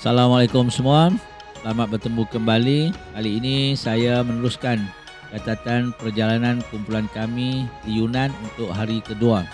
Assalamualaikum semua. Selamat bertemu kembali. Kali ini saya meneruskan catatan perjalanan kumpulan kami di Yunan untuk hari kedua.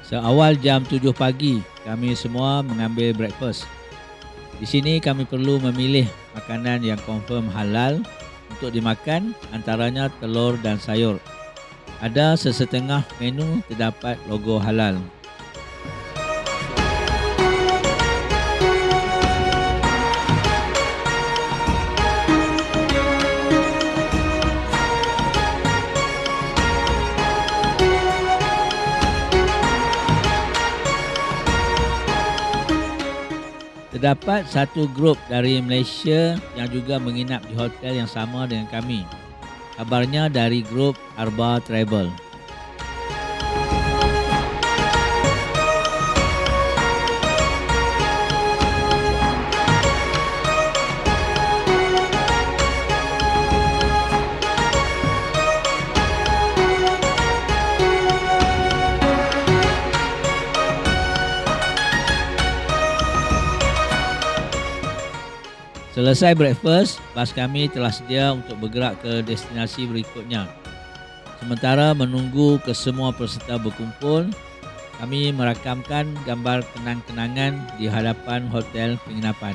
Seawal jam 7 pagi, kami semua mengambil breakfast. Di sini kami perlu memilih makanan yang confirm halal untuk dimakan, antaranya telur dan sayur. Ada sesetengah menu terdapat logo halal. Terdapat satu grup dari Malaysia yang juga menginap di hotel yang sama dengan kami. Kabarnya dari grup Arba Travel. Selesai breakfast, bas kami telah sedia untuk bergerak ke destinasi berikutnya. Sementara menunggu kesemua peserta berkumpul, kami merakamkan gambar kenang-kenangan di hadapan hotel penginapan.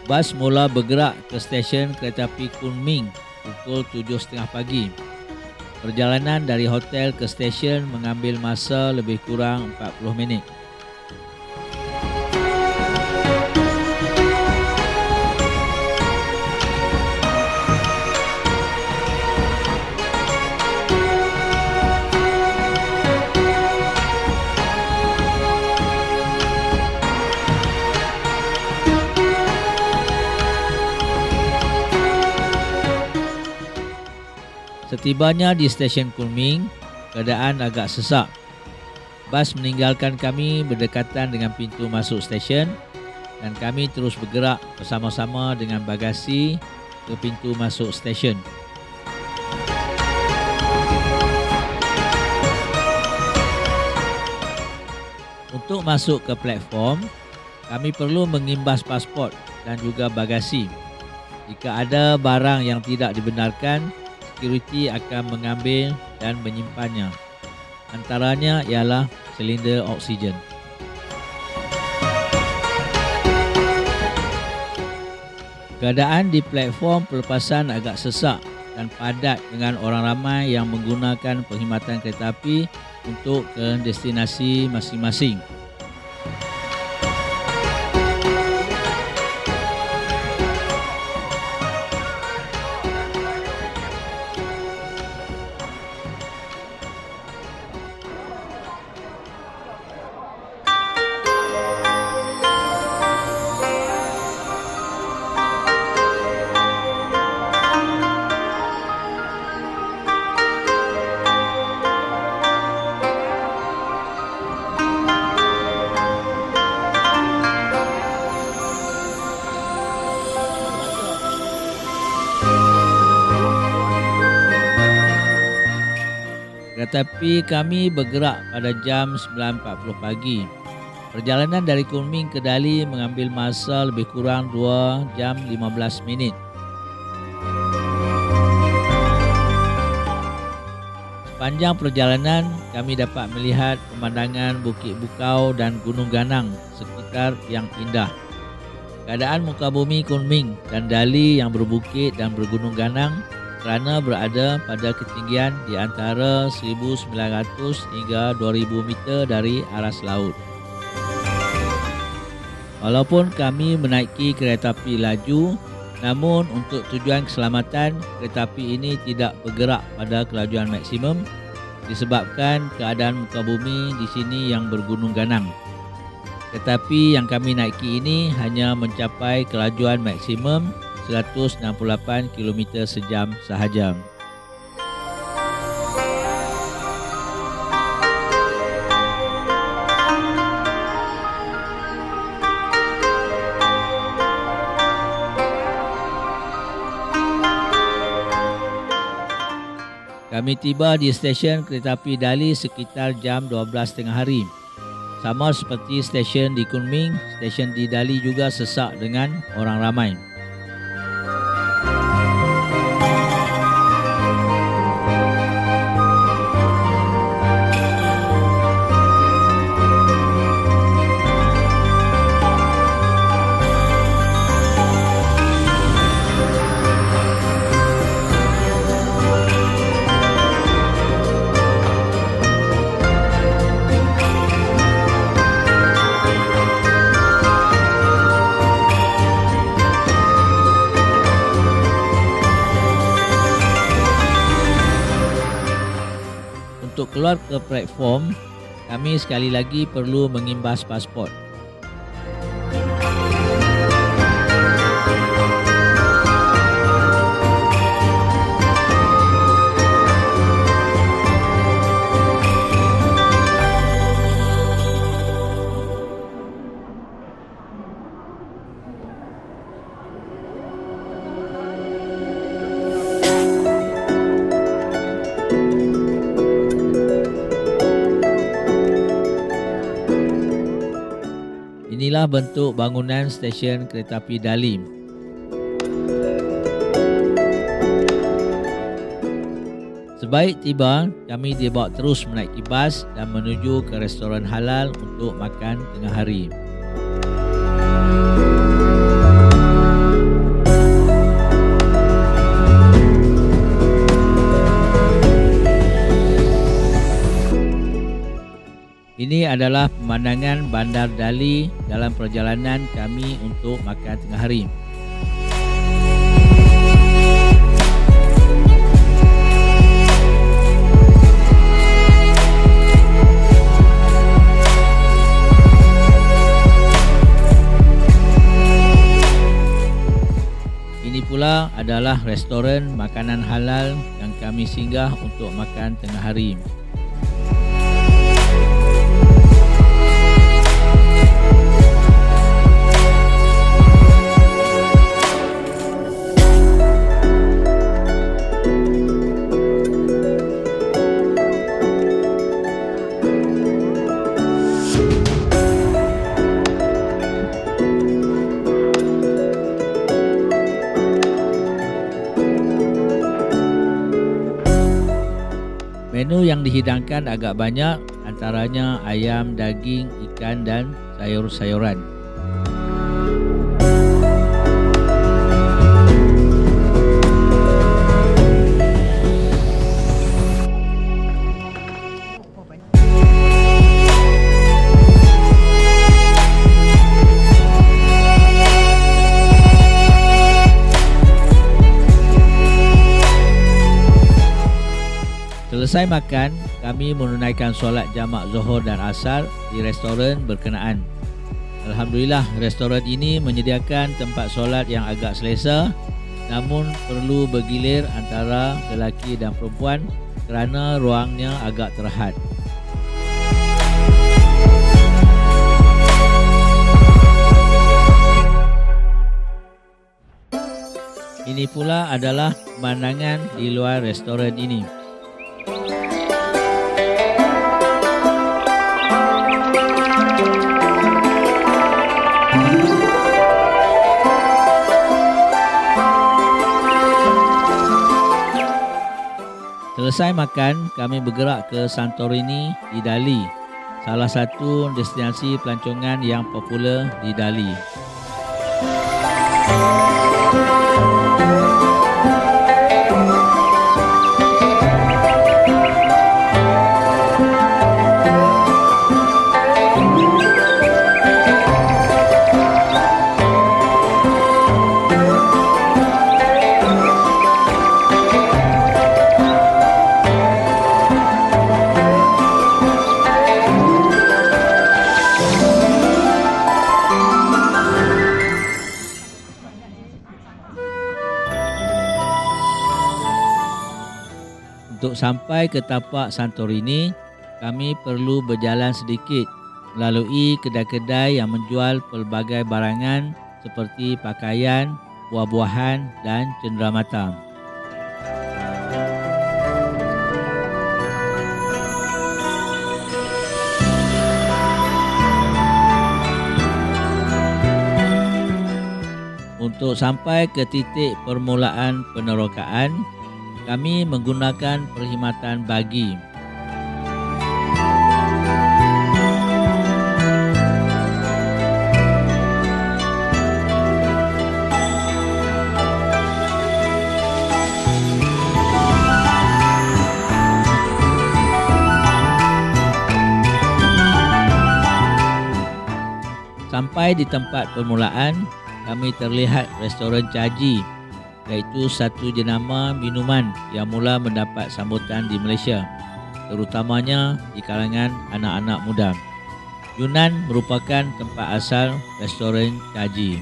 Bas mula bergerak ke stesen kereta api Kunming pukul 7.30 pagi. Perjalanan dari hotel ke stesen mengambil masa lebih kurang 40 minit. Setibanya di stesen Kunming, keadaan agak sesak. Bas meninggalkan kami berdekatan dengan pintu masuk stesen dan kami terus bergerak bersama-sama dengan bagasi ke pintu masuk stesen. Untuk masuk ke platform, kami perlu mengimbas pasport dan juga bagasi. Jika ada barang yang tidak dibenarkan, security akan mengambil dan menyimpannya. Antaranya ialah silinder oksigen. Keadaan di platform pelepasan agak sesak dan padat dengan orang ramai yang menggunakan perkhidmatan kereta api untuk ke destinasi masing-masing. Kereta api kami bergerak pada jam 9.40 pagi. Perjalanan dari Kunming ke Dali mengambil masa lebih kurang 2 jam 15 minit. Sepanjang perjalanan, kami dapat melihat pemandangan Bukit Bukau dan Gunung Ganang sekitar yang indah. Keadaan muka bumi Kunming dan Dali yang berbukit dan bergunung ganang kerana berada pada ketinggian di antara 1,900 hingga 2,000 meter dari aras laut. Walaupun kami menaiki kereta api laju, namun untuk tujuan keselamatan, kereta api ini tidak bergerak pada kelajuan maksimum disebabkan keadaan muka bumi di sini yang bergunung ganang. Tetapi yang kami naiki ini hanya mencapai kelajuan maksimum 168 km sejam sahaja. Kami tiba di stesen keretapi Dali sekitar jam 12.30 hari. Sama seperti stesen di Kunming, stesen di Dali juga sesak dengan orang ramai. Untuk keluar ke platform, kami sekali lagi perlu mengimbas pasport. Inilah bentuk bangunan stesen keretapi Dali. Sebaik tiba, kami dibawa terus menaiki bas dan menuju ke restoran halal untuk makan tengah hari. Ini adalah pemandangan Bandar Dali dalam perjalanan kami untuk makan tengah hari. Ini pula adalah restoran makanan halal yang kami singgah untuk makan tengah hari. Menu yang dihidangkan agak banyak, antaranya ayam, daging, ikan dan sayur-sayuran. Selesai makan, kami menunaikan solat jamak Zuhur dan Asar di restoran berkenaan. Alhamdulillah, restoran ini menyediakan tempat solat yang agak selesa, namun perlu bergilir antara lelaki dan perempuan kerana ruangnya agak terhad. Ini pula adalah pemandangan di luar restoran ini. Selesai makan, kami bergerak ke Santorini di Dali, salah satu destinasi pelancongan yang popular di Dali. Untuk sampai ke tapak Santorini, kami perlu berjalan sedikit melalui kedai-kedai yang menjual pelbagai barangan seperti pakaian, buah-buahan dan cenderamata. Untuk sampai ke titik permulaan penerokaan, kami menggunakan perkhidmatan bagi. Sampai di tempat permulaan, kami terlihat restoran caji, iaitu satu jenama minuman yang mula mendapat sambutan di Malaysia, terutamanya di kalangan anak-anak muda. Yunan merupakan tempat asal restoran caji.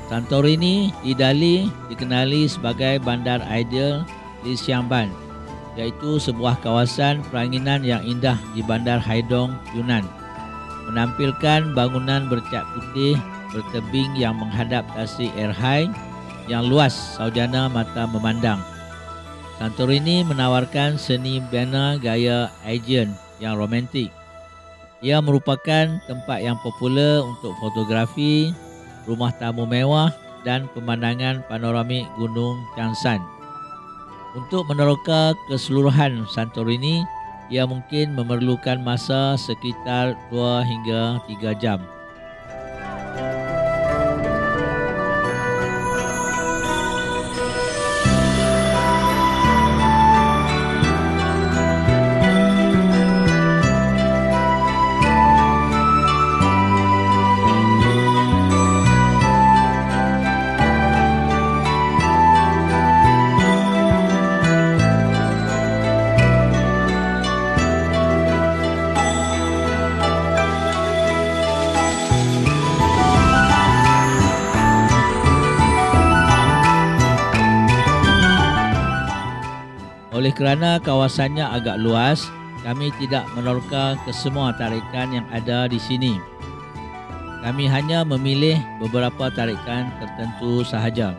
Santorini di Dali dikenali sebagai bandar ideal di Siangban, iaitu sebuah kawasan peranginan yang indah di Bandar Haidong, Yunan. Menampilkan bangunan bercat putih bertebing yang menghadap tasik Erhai yang luas saujana mata memandang. Santorini menawarkan seni bina gaya Aegean yang romantik. Ia merupakan tempat yang popular untuk fotografi, rumah tamu mewah dan pemandangan panoramik Gunung Changsan. Untuk meneroka keseluruhan Santorini, ia mungkin memerlukan masa sekitar 2 hingga 3 jam. Oleh kerana kawasannya agak luas, kami tidak meneroka ke semua tarikan yang ada di sini. Kami hanya memilih beberapa tarikan tertentu sahaja.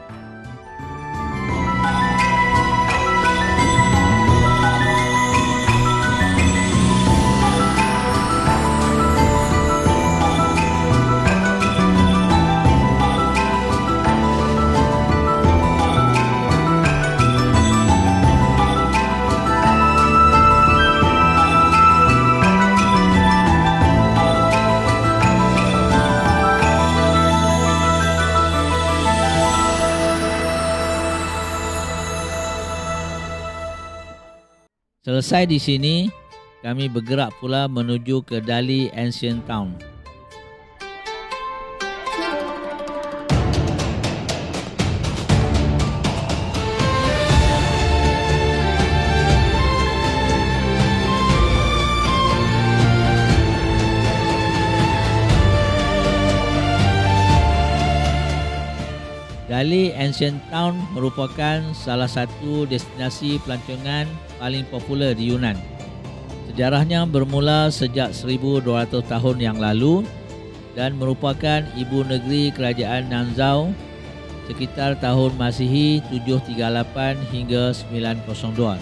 Selesai di sini, kami bergerak pula menuju ke Dali Ancient Town. Dali Ancient Town merupakan salah satu destinasi pelancongan paling popular di Yunan. Sejarahnya bermula sejak 1200 tahun yang lalu dan merupakan ibu negeri kerajaan Nanzhao sekitar tahun Masihi 738 hingga 902.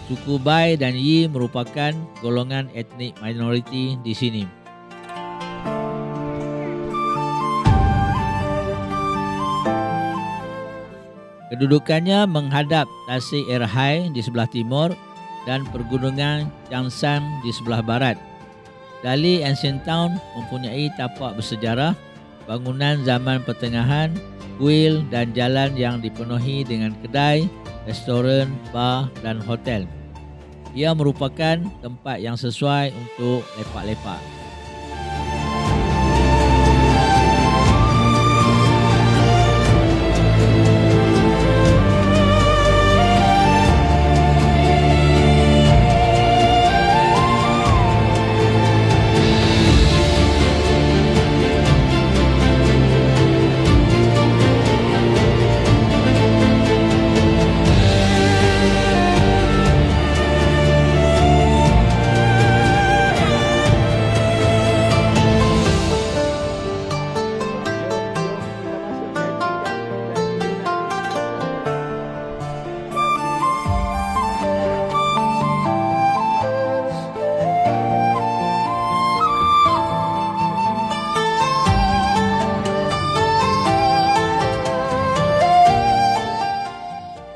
Suku Bai dan Yi merupakan golongan etnik minoriti di sini. Kedudukannya menghadap tasik Erhai di sebelah timur dan pergunungan Changshan di sebelah barat. Dali Ancient Town mempunyai tapak bersejarah, bangunan zaman pertengahan, kuil dan jalan yang dipenuhi dengan kedai, restoran, bar dan hotel. Ia merupakan tempat yang sesuai untuk lepak-lepak.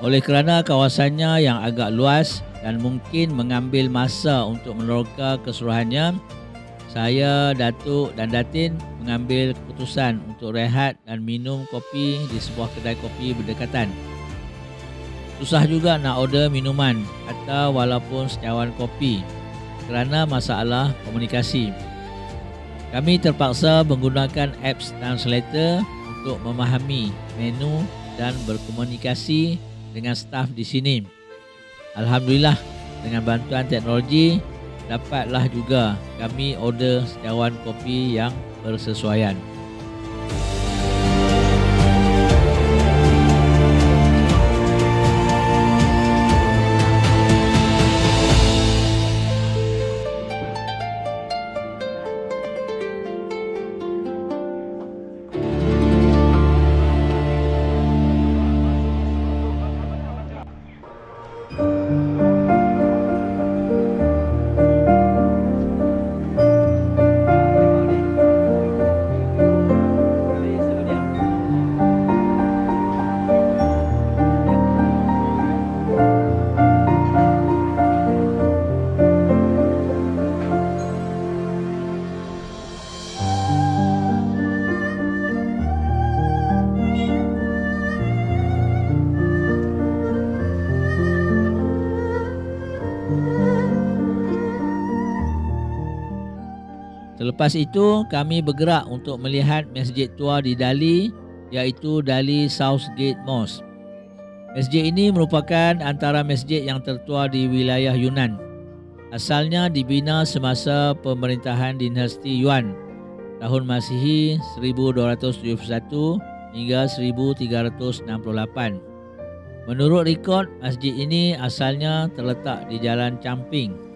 Oleh kerana kawasannya yang agak luas dan mungkin mengambil masa untuk meneroka keseluruhannya, saya, Datuk dan Datin mengambil keputusan untuk rehat dan minum kopi di sebuah kedai kopi berdekatan. Susah juga nak order minuman atau walaupun secawan kopi kerana masalah komunikasi. Kami terpaksa menggunakan apps translator untuk memahami menu dan berkomunikasi dengan staf di sini. Alhamdulillah, dengan bantuan teknologi, dapatlah juga kami order secawan kopi yang bersesuaian. Selepas itu, kami bergerak untuk melihat masjid tua di Dali, iaitu Dali Southgate Mosque. Masjid ini merupakan antara masjid yang tertua di wilayah Yunan. Asalnya dibina semasa pemerintahan dinasti Yuan, tahun Masihi 1271 hingga 1368. Menurut rekod, masjid ini asalnya terletak di Jalan Camping.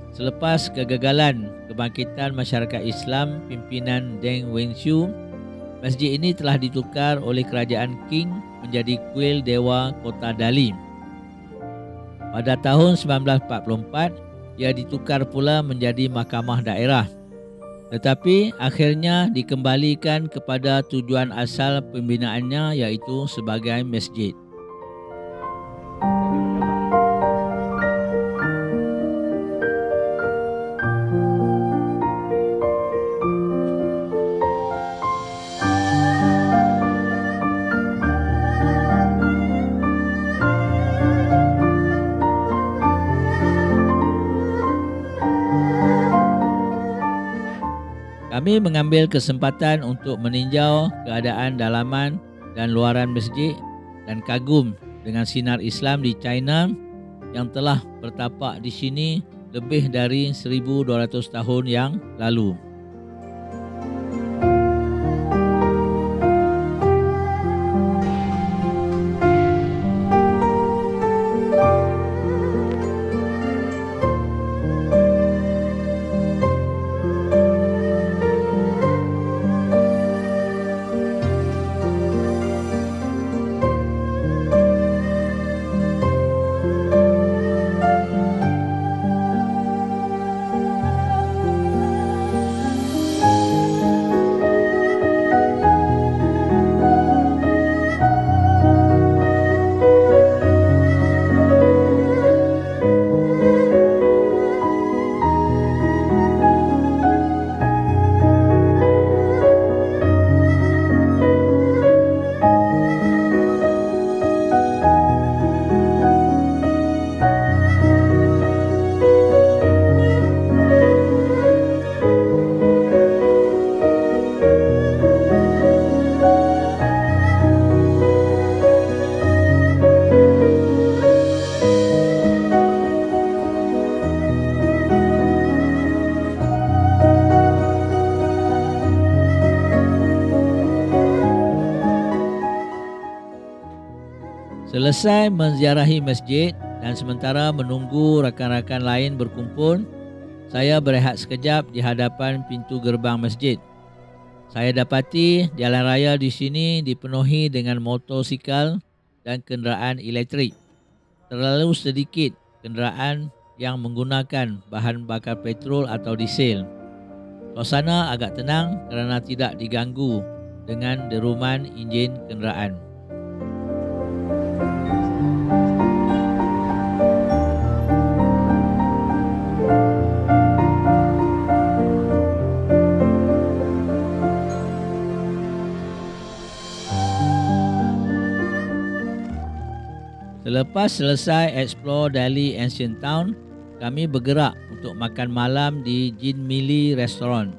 Selepas kegagalan kebangkitan masyarakat Islam pimpinan Deng Wenxiu, masjid ini telah ditukar oleh kerajaan Qing menjadi kuil dewa kota Dali. Pada tahun 1944, ia ditukar pula menjadi mahkamah daerah. Tetapi akhirnya dikembalikan kepada tujuan asal pembinaannya, iaitu sebagai masjid. Kami mengambil kesempatan untuk meninjau keadaan dalaman dan luaran masjid dan kagum dengan sinar Islam di China yang telah bertapak di sini lebih dari 1200 tahun yang lalu. Selesai menziarahi masjid dan sementara menunggu rakan-rakan lain berkumpul, saya berehat sekejap di hadapan pintu gerbang masjid. Saya dapati jalan raya di sini dipenuhi dengan motosikal dan kenderaan elektrik. Terlalu sedikit kenderaan yang menggunakan bahan bakar petrol atau diesel. Suasana agak tenang kerana tidak diganggu dengan deruman enjin kenderaan. Selepas selesai explore Delhi Ancient Town, kami bergerak untuk makan malam di Jin Mili Restaurant.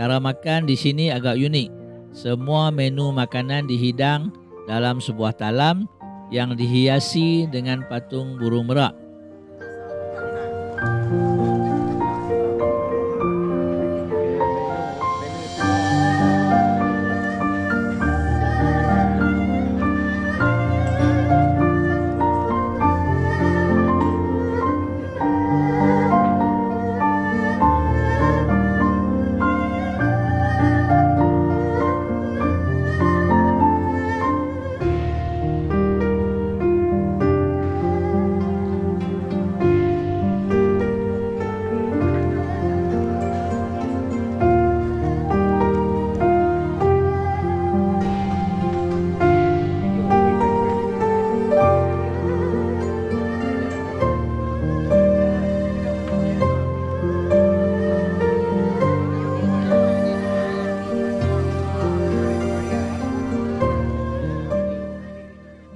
Cara makan di sini agak unik. Semua menu makanan dihidang dalam sebuah talam yang dihiasi dengan patung burung merak.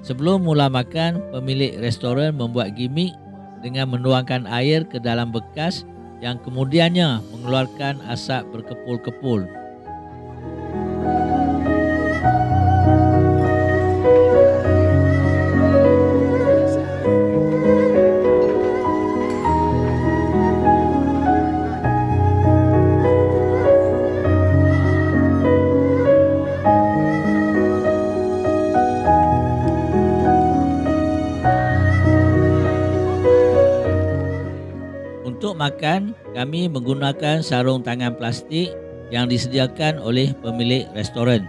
Sebelum mula makan, pemilik restoran membuat gimmick dengan menuangkan air ke dalam bekas yang kemudiannya mengeluarkan asap berkepul-kepul. Untuk makan, kami menggunakan sarung tangan plastik yang disediakan oleh pemilik restoran.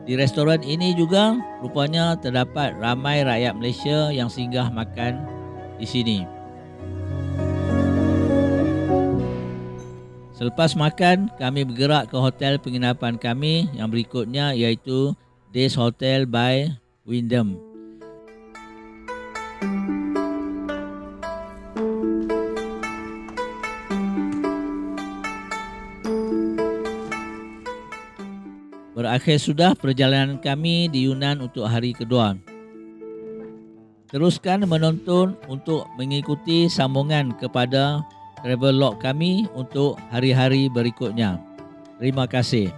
Di restoran ini juga rupanya terdapat ramai rakyat Malaysia yang singgah makan di sini. Selepas makan, kami bergerak ke hotel penginapan kami yang berikutnya iaitu Days Hotel by Wyndham. Berakhir sudah perjalanan kami di Yunnan untuk hari kedua. Teruskan menonton untuk mengikuti sambungan kepada Travelog kami untuk hari-hari berikutnya. Terima kasih.